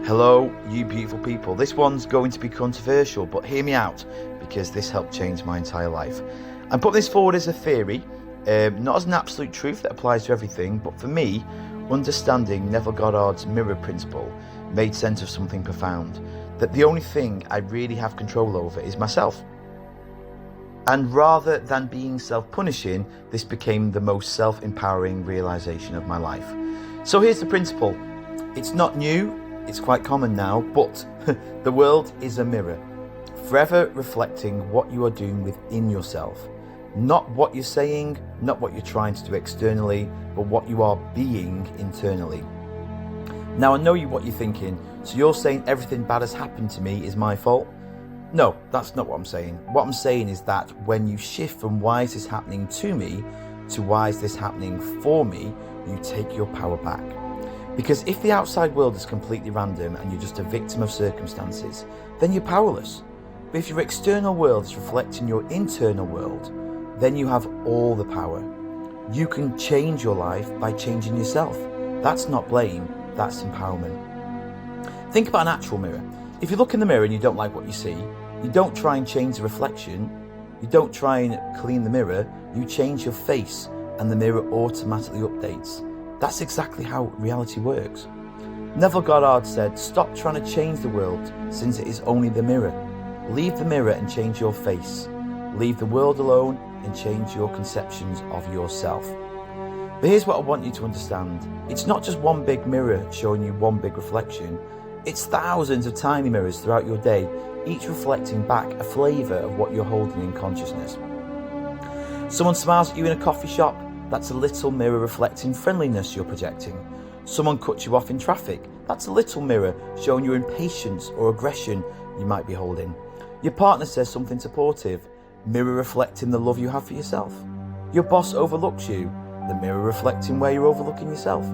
Hello, you beautiful people. This one's going to be controversial, but hear me out because this helped change my entire life. I'm putting this forward as a theory, not as an absolute truth that applies to everything, but for me, understanding Neville Goddard's mirror principle made sense of something profound, that the only thing I really have control over is myself. And rather than being self-punishing, this became the most self-empowering realization of my life. So here's the principle. It's not new. It's quite common now, but the world is a mirror, forever reflecting what you are doing within yourself. Not what you're saying, not what you're trying to do externally, but what you are being internally. Now I know what you're thinking, so you're saying everything bad has happened to me is my fault? No, that's not what I'm saying. What I'm saying is that when you shift from why is this happening to me to why is this happening for me, you take your power back. Because if the outside world is completely random and you're just a victim of circumstances, then you're powerless. But if your external world is reflecting your internal world, then you have all the power. You can change your life by changing yourself. That's not blame, that's empowerment. Think about an actual mirror. If you look in the mirror and you don't like what you see, you don't try and change the reflection, you don't try and clean the mirror, you change your face and the mirror automatically updates. That's exactly how reality works. Neville Goddard said, "Stop trying to change the world since it is only the mirror. Leave the mirror and change your face. Leave the world alone and change your conceptions of yourself." But here's what I want you to understand. It's not just one big mirror showing you one big reflection. It's thousands of tiny mirrors throughout your day, each reflecting back a flavour of what you're holding in consciousness. Someone smiles at you in a coffee shop. That's a little mirror reflecting friendliness you're projecting. Someone cuts you off in traffic. That's a little mirror showing your impatience or aggression you might be holding. Your partner says something supportive. Mirror reflecting the love you have for yourself. Your boss overlooks you. The mirror reflecting where you're overlooking yourself.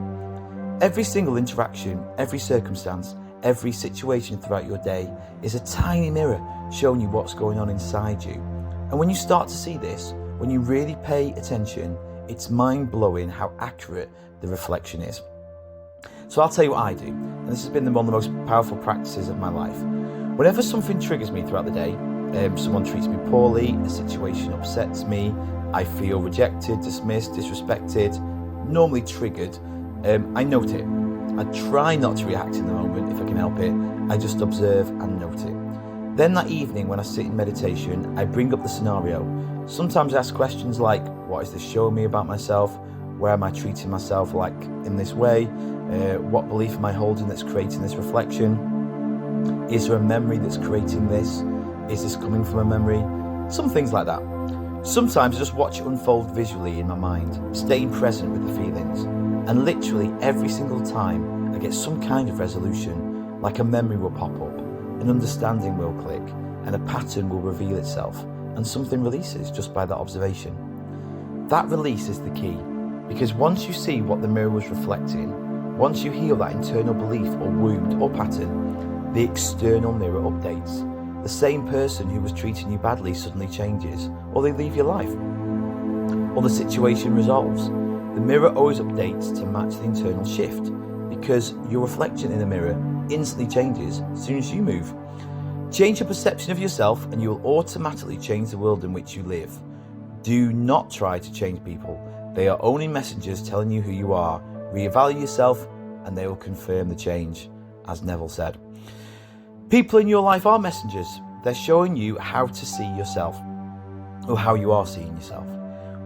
Every single interaction, every circumstance, every situation throughout your day is a tiny mirror showing you what's going on inside you. And when you start to see this, when you really pay attention, it's mind-blowing how accurate the reflection is. So I'll tell you what I do, and this has been one of the most powerful practices of my life. Whenever something triggers me throughout the day, someone treats me poorly, a situation upsets me, I feel rejected, dismissed, disrespected, normally triggered, I note it. I try not to react in the moment if I can help it. I just observe and note it. Then that evening when I sit in meditation, I bring up the scenario. Sometimes I ask questions like, what is this showing me about myself? Where am I treating myself like in this way? What belief am I holding that's creating this reflection? Is there a memory that's creating this? Is this coming from a memory? Some things like that. Sometimes I just watch it unfold visually in my mind, staying present with the feelings. And literally every single time I get some kind of resolution, like a memory will pop up, an understanding will click, and a pattern will reveal itself, and something releases just by that observation. That release is the key, because once you see what the mirror was reflecting, once you heal that internal belief or wound or pattern, the external mirror updates. The same person who was treating you badly suddenly changes, or they leave your life, or the situation resolves. The mirror always updates to match the internal shift, because your reflection in the mirror instantly changes as soon as you move. Change your perception of yourself and you will automatically change the world in which you live. Do not try to change people. They are only messengers telling you who you are. Reevaluate yourself and they will confirm the change, as Neville said. People in your life are messengers. They're showing you how to see yourself, or how you are seeing yourself.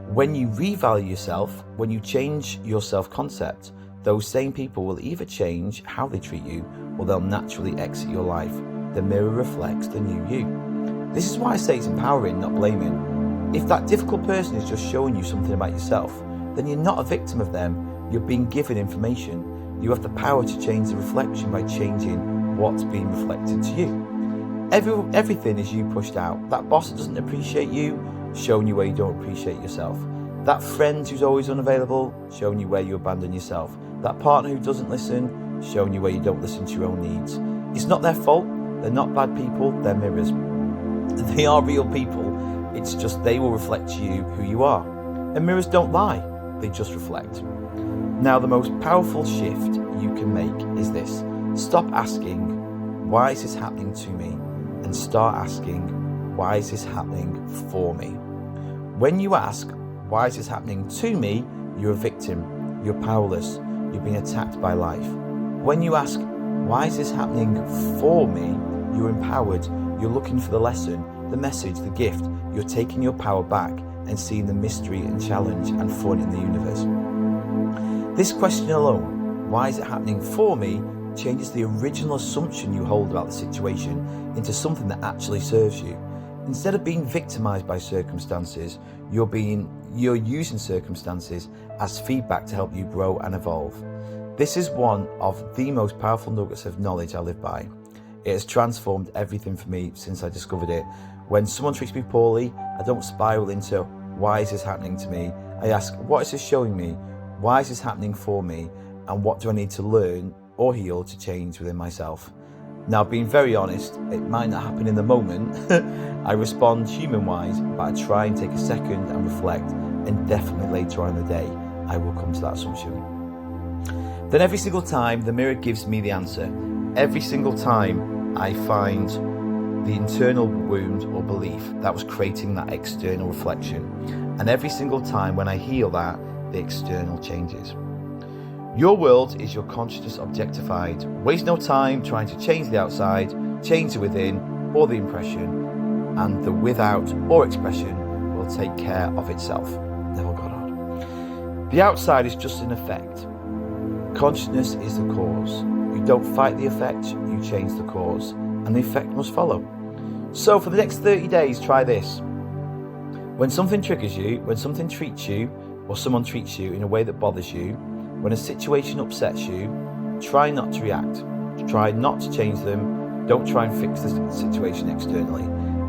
When you revalue yourself, when you change your self-concept, those same people will either change how they treat you or they'll naturally exit your life. The mirror reflects the new you. This is why I say it's empowering, not blaming. If that difficult person is just showing you something about yourself, then you're not a victim of them. You're being given information. You have the power to change the reflection by changing what's being reflected to you. Everything is you pushed out. That boss that doesn't appreciate you, showing you where you don't appreciate yourself. That friend who's always unavailable, showing you where you abandon yourself. That partner who doesn't listen, showing you where you don't listen to your own needs. It's not their fault. They're not bad people. They're mirrors. They are real people. It's just they will reflect to you who you are. And mirrors don't lie. They just reflect. Now, the most powerful shift you can make is this. Stop asking, why is this happening to me? And start asking, why is this happening for me? When you ask, why is this happening to me? You're a victim, you're powerless, you're being attacked by life. When you ask, why is this happening for me? You're empowered, you're looking for the lesson, the message, the gift. You're taking your power back and seeing the mystery and challenge and fun in the universe. This question alone, why is it happening for me, changes the original assumption you hold about the situation into something that actually serves you. Instead of being victimized by circumstances, you're using circumstances as feedback to help you grow and evolve. This is one of the most powerful nuggets of knowledge I live by. It has transformed everything for me since I discovered it. When someone treats me poorly, I don't spiral into, why is this happening to me? I ask, what is this showing me? Why is this happening for me? And what do I need to learn or heal to change within myself? Now, being very honest, it might not happen in the moment. I respond human-wise, but I try and take a second and reflect, and definitely later on in the day, I will come to that assumption. Then every single time, the mirror gives me the answer. Every single time I find the internal wound or belief that was creating that external reflection. And every single time when I heal that, the external changes. Your world is your consciousness objectified. Waste no time trying to change the outside, change the within or the impression, and the without or expression will take care of itself. Neville Goddard. The outside is just an effect. Consciousness is the cause. You don't fight the effect, you change the cause, and the effect must follow. So for the next 30 days, try this. When something triggers you, when something treats you, or someone treats you in a way that bothers you, when a situation upsets you, try not to react. Try not to change them. Don't try and fix the situation externally.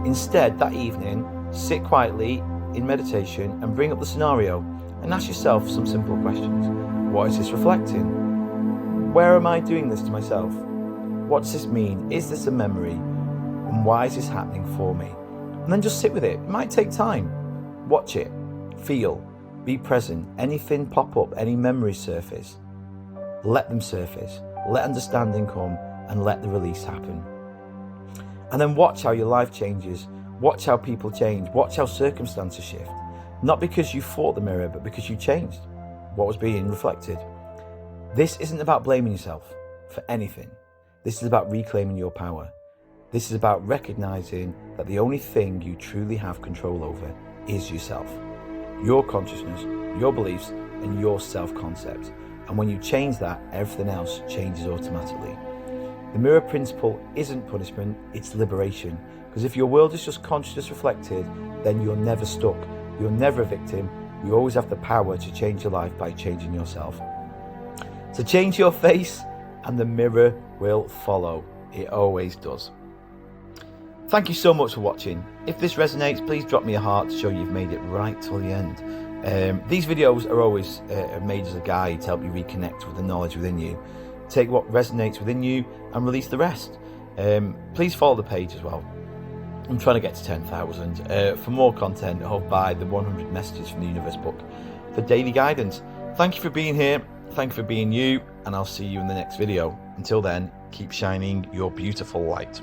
Instead, that evening, sit quietly in meditation and bring up the scenario and ask yourself some simple questions. What is this reflecting? Where am I doing this to myself? What does this mean? Is this a memory? And why is this happening for me? And then just sit with it. It might take time. Watch it. Feel. Be present. Anything pop up, any memories surface, let them surface. Let understanding come and let the release happen. And then watch how your life changes. Watch how people change. Watch how circumstances shift. Not because you fought the mirror, but because you changed what was being reflected. This isn't about blaming yourself for anything. This is about reclaiming your power. This is about recognizing that the only thing you truly have control over is yourself. Your consciousness, your beliefs, and your self-concept. And when you change that, everything else changes automatically. The mirror principle isn't punishment, it's liberation. Because if your world is just consciousness reflected, then you're never stuck. You're never a victim. You always have the power to change your life by changing yourself. So change your face and the mirror will follow. It always does. Thank you so much for watching. If this resonates, please drop me a heart to show you've made it right till the end. These videos are always made as a guide to help you reconnect with the knowledge within you. Take what resonates within you and release the rest. Please follow the page as well. I'm trying to get to 10,000. For more content, I hope buy the 100 Messages from the Universe book for daily guidance. Thank you for being here. Thank you for being you. And I'll see you in the next video. Until then, keep shining your beautiful light.